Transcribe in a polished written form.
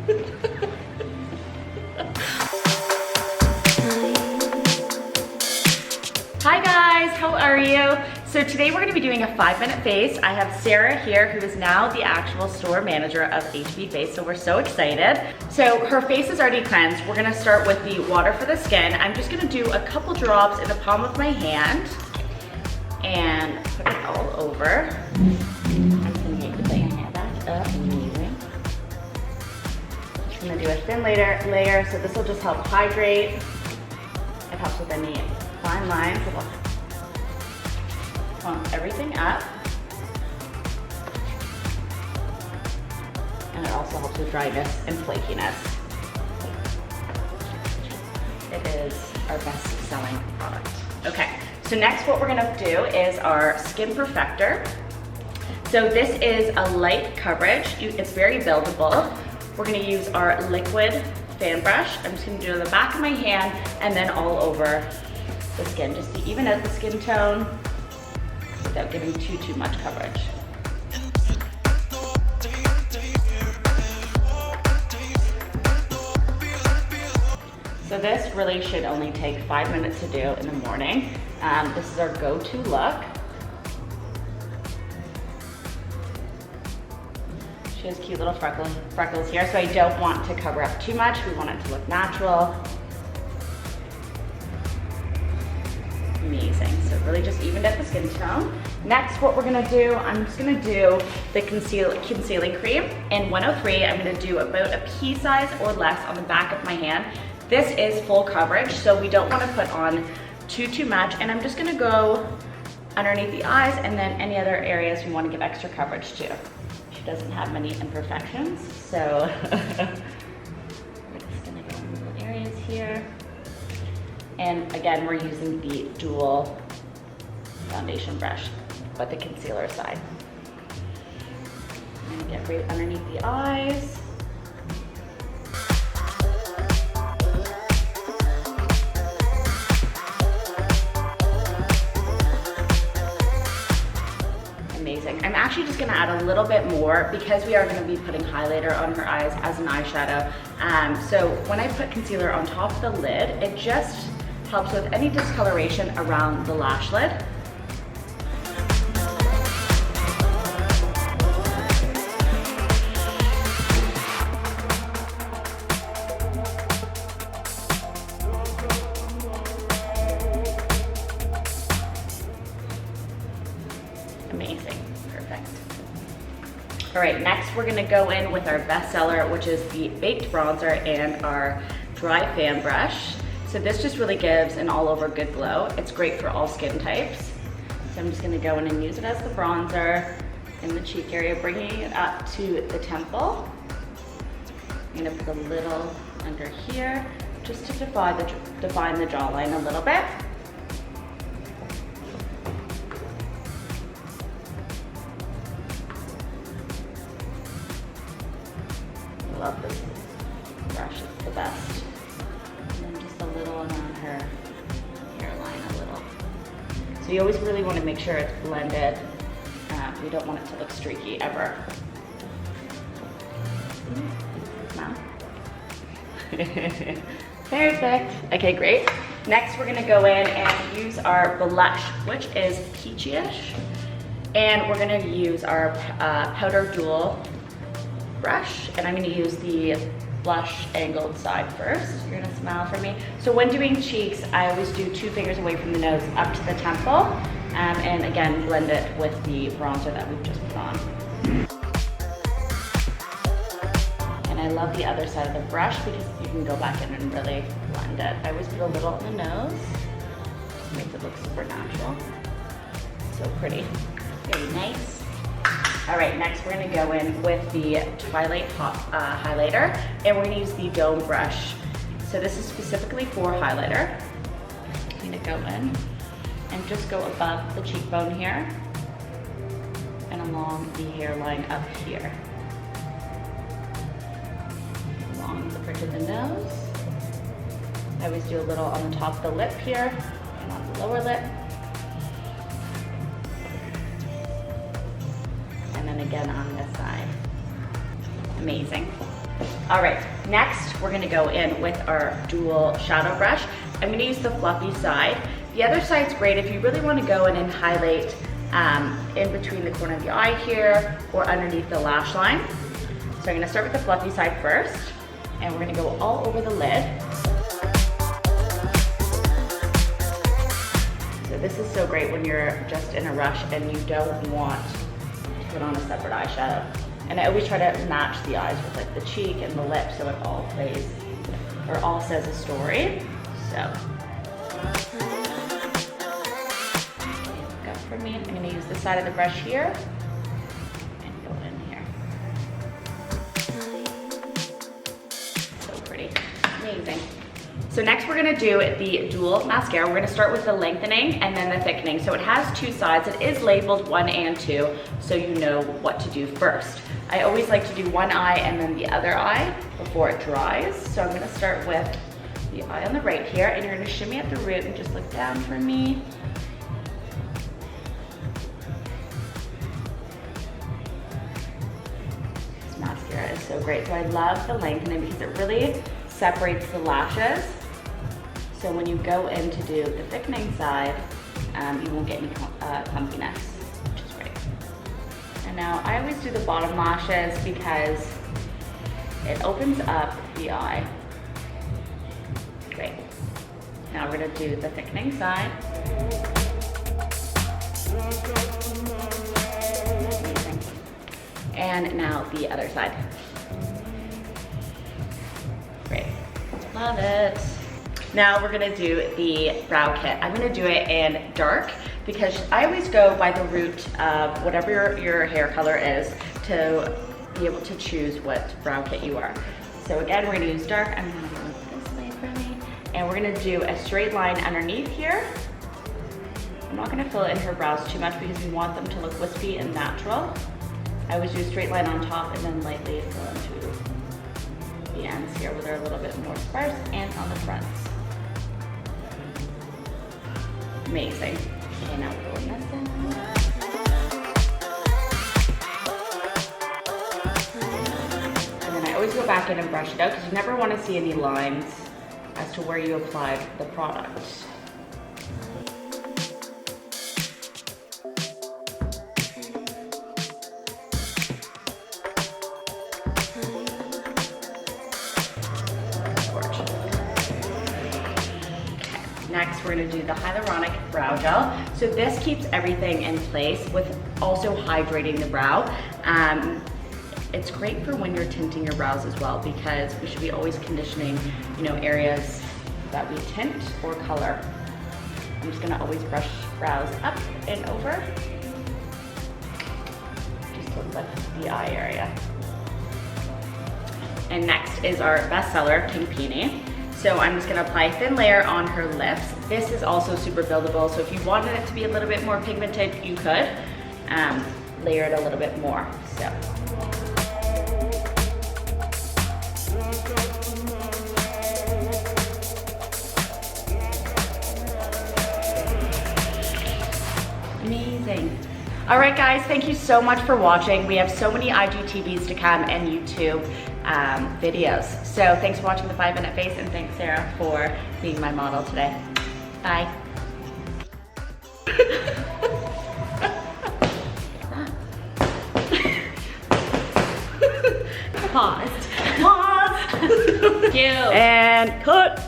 Hi guys, how are you? So today we're gonna be doing a 5-minute face. I have Sarah here, who is now the actual store manager of HB Face, so we're so excited. So her face is already cleansed. We're gonna start with the water for the skin. I'm just gonna do a couple drops in the palm of my hand and put it all over. I'm just gonna make the bang hair back up. Amazing. I'm gonna do a thin layer, so this will just help hydrate. It helps with any fine lines. It'll plump everything up. And it also helps with dryness and flakiness. It is our best selling product. Okay, so next what we're gonna do is our Skin Perfector. So this is a light coverage. It's very buildable. We're gonna use our liquid fan brush. I'm just gonna do it on the back of my hand and then all over the skin, just to even out the skin tone without giving too much coverage. So this really should only take 5 minutes to do in the morning. This is our go-to look. She has cute little freckles here, so I don't want to cover up too much. We want it to look natural. Amazing, so it really just evened out the skin tone. Next, what we're gonna do, I'm just gonna do the concealing cream. In 103, I'm gonna do about a pea size or less on the back of my hand. This is full coverage, so we don't wanna put on too much, and I'm just gonna go underneath the eyes and then any other areas we wanna give extra coverage to. She doesn't have many imperfections, so we're just gonna go in little areas here. And again, we're using the dual foundation brush, but the concealer side. And get right underneath the eyes. Amazing. I'm actually just gonna add a little bit more because we are gonna be putting highlighter on her eyes as an eyeshadow. So when I put concealer on top of the lid, it just helps with any discoloration around the lash lid. Amazing, perfect. All right, next we're gonna go in with our best seller, which is the Baked Bronzer and our Dry Fan Brush. So this just really gives an all over good glow. It's great for all skin types. So I'm just gonna go in and use it as the bronzer in the cheek area, bringing it up to the temple. I'm gonna put a little under here, just to define the jawline a little bit. I love this brush, it's the best. A little around her hairline a little. So you always really want to make sure it's blended. We don't want it to look streaky ever. Smile. Perfect. Okay, great. Next we're gonna go in and use our blush, which is peachy-ish. And we're gonna use our powder dual brush, and I'm gonna use the blush angled side first. You're gonna smile for me. So when doing cheeks, I always do 2 fingers away from the nose up to the temple, and again, blend it with the bronzer that we've just put on. And I love the other side of the brush because you can go back in and really blend it. I always put a little on the nose, just makes it look super natural. So pretty, very nice. All right, next we're gonna go in with the Twilight highlighter, and we're gonna use the Dome brush. So this is specifically for highlighter. I'm gonna go in and just go above the cheekbone here and along the hairline up here. Along the bridge of the nose. I always do a little on the top of the lip here and on the lower lip. And then again on this side. Amazing. All right, next we're gonna go in with our dual shadow brush. I'm gonna use the fluffy side. The other side's great if you really wanna go in and highlight in between the corner of the eye here or underneath the lash line. So I'm gonna start with the fluffy side first, and we're gonna go all over the lid. So this is so great when you're just in a rush and you don't want to put on a separate eyeshadow. And I always try to match the eyes with like the cheek and the lip so it all plays, or all says a story. So, for me, I'm going to use the side of the brush here and go in here. So pretty, amazing. So next we're going to do the dual mascara. We're going to start with the lengthening and then the thickening. So it has two sides. It is labeled 1 and 2, so you know what to do first. I always like to do one eye and then the other eye before it dries. So I'm going to start with the eye on the right here, and you're going to shimmy at the root and just look down for me. Mascara is so great. So I love the lengthening because it really separates the lashes. So when you go in to do the thickening side, you won't get any clumpiness, which is great. And now I always do the bottom lashes because it opens up the eye. Great. Now we're gonna do the thickening side. And now the other side. Great, love it. Now we're gonna do the brow kit. I'm gonna do it in dark because I always go by the root of whatever your hair color is to be able to choose what brow kit you are. So again, we're gonna use dark. I'm gonna go this way for me. And we're gonna do a straight line underneath here. I'm not gonna fill it in her brows too much because we want them to look wispy and natural. I always do a straight line on top and then lightly fill into the ends here where they're a little bit more sparse, and on the fronts. Amazing. Okay, now we're going this in. And then I always go back in and brush it out because you never want to see any lines as to where you applied the product. Next, we're gonna do the hyaluronic brow gel. So this keeps everything in place with also hydrating the brow. It's great for when you're tinting your brows as well because we should be always conditioning, areas that we tint or color. I'm just gonna always brush brows up and over, just to lift the eye area. And next is our bestseller, Pink Peony. So I'm just gonna apply a thin layer on her lips. This is also super buildable, so if you wanted it to be a little bit more pigmented, you could layer it a little bit more. So. Amazing. All right, guys, thank you so much for watching. We have so many IGTVs to come and YouTube videos. So thanks for watching the 5-Minute Face, and thanks, Sarah, for being my model today. Bye. Paused. Paused. Cute. And cut.